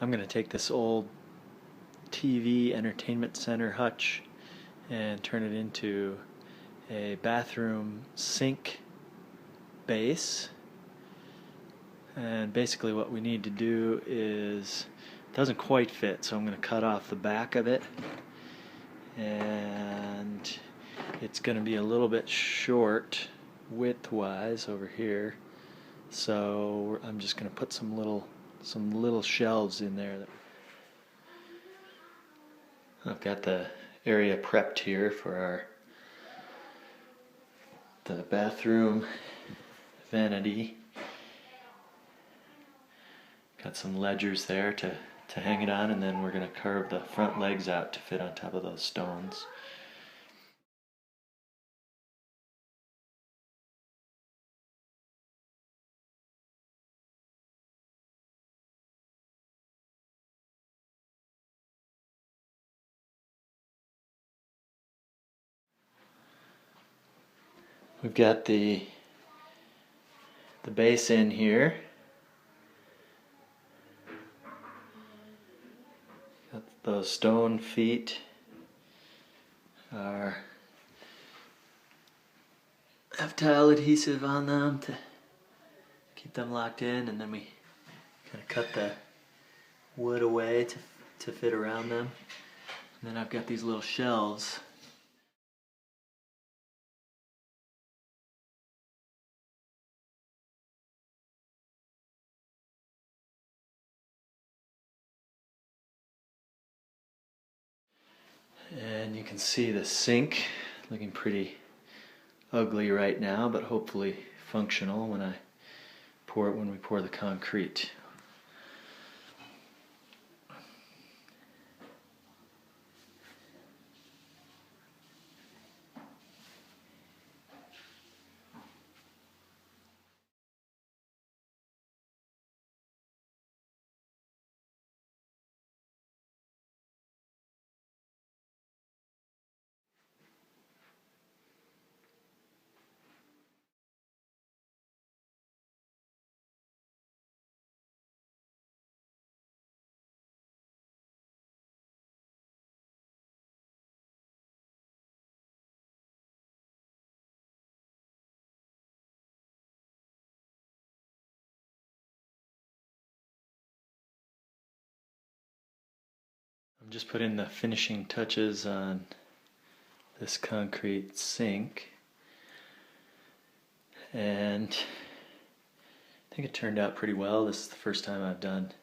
I'm going to take this old TV entertainment center hutch and turn it into a bathroom sink base. And basically what we need to do is, it doesn't quite fit, so I'm going to cut off the back of it, and it's going to be a little bit short width-wise over here, so I'm just going to put some little shelves in there. I've got the area prepped here for the bathroom vanity. Got some ledgers there to hang it on, and then we're going to carve the front legs out to fit on top of those stones. We've got the basin here. Got those stone feet have tile adhesive on them to keep them locked in, and then we kind of cut the wood away to fit around them. And then I've got these little shelves. And you can see the sink looking pretty ugly right now, but hopefully functional when we pour the concrete. I'm just putting the finishing touches on this concrete sink, and I think it turned out pretty well. This is the first time I've done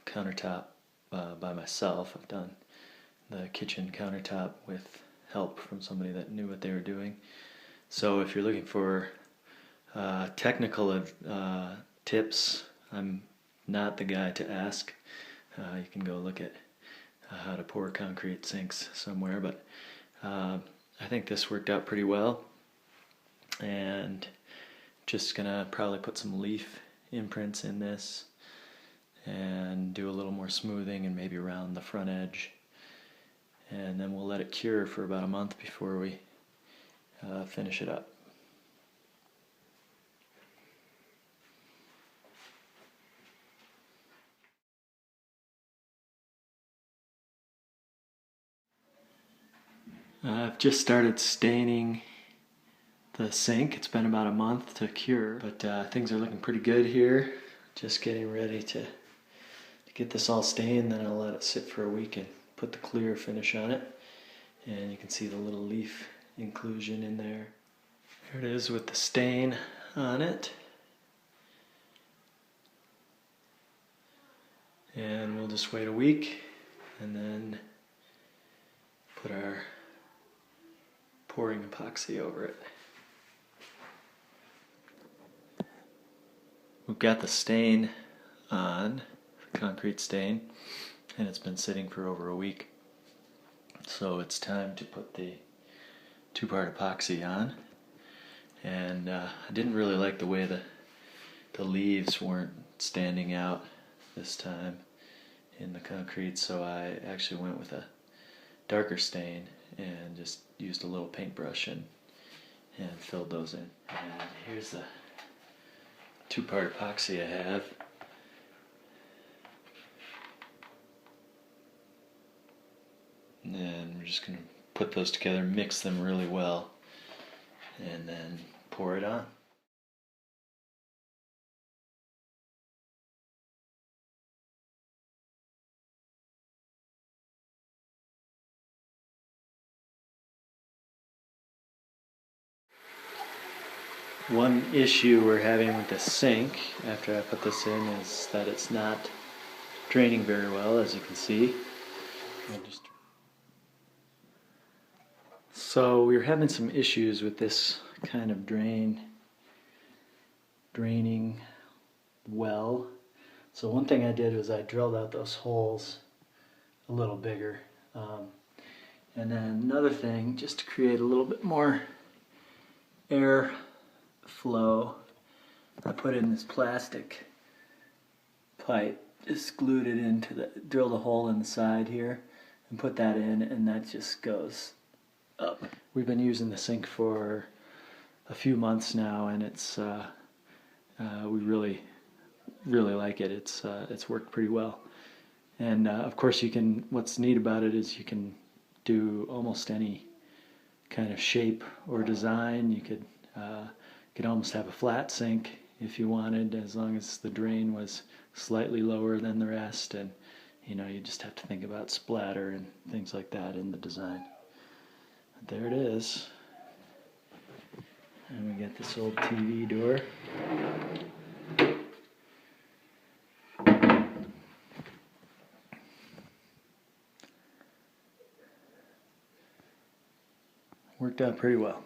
countertop by myself. I've done the kitchen countertop with help from somebody that knew what they were doing. So if you're looking for technical tips, I'm not the guy to ask. You can go look at how to pour concrete sinks somewhere, but I think this worked out pretty well, and just gonna probably put some leaf imprints in this and do a little more smoothing and maybe round the front edge, and then we'll let it cure for about a month before we finish it up. I've just started staining the sink. It's been about a month to cure, but things are looking pretty good here. Just getting ready to get this all stained, then I'll let it sit for a week and put the clear finish on it. And you can see the little leaf inclusion in there. There it is with the stain on it. And we'll just wait a week and then put our pouring epoxy over it. We've got the stain on, the concrete stain, and it's been sitting for over a week. So it's time to put the two-part epoxy on. And I didn't really like the way the leaves weren't standing out this time in the concrete, so I actually went with a darker stain and just used a little paintbrush and filled those in. And here's the two-part epoxy I have. and we're just going to put those together, mix them really well, and then pour it on. One issue we're having with the sink after I put this in is that it's not draining very well, as you can see. So we were having some issues with this kind of draining well. So one thing I did was I drilled out those holes a little bigger. And then another thing, just to create a little bit more air flow, I put in this plastic pipe, just glued it into drilled a hole in the side here and put that in, and that just goes up. We've been using the sink for a few months now, and it's we really like it. It's worked pretty well. And of course, what's neat about it is you can do almost any kind of shape or design. You could almost have a flat sink if you wanted, as long as the drain was slightly lower than the rest, and you just have to think about splatter and things like that in the design. But there it is. And we got this old TV door. Worked out pretty well.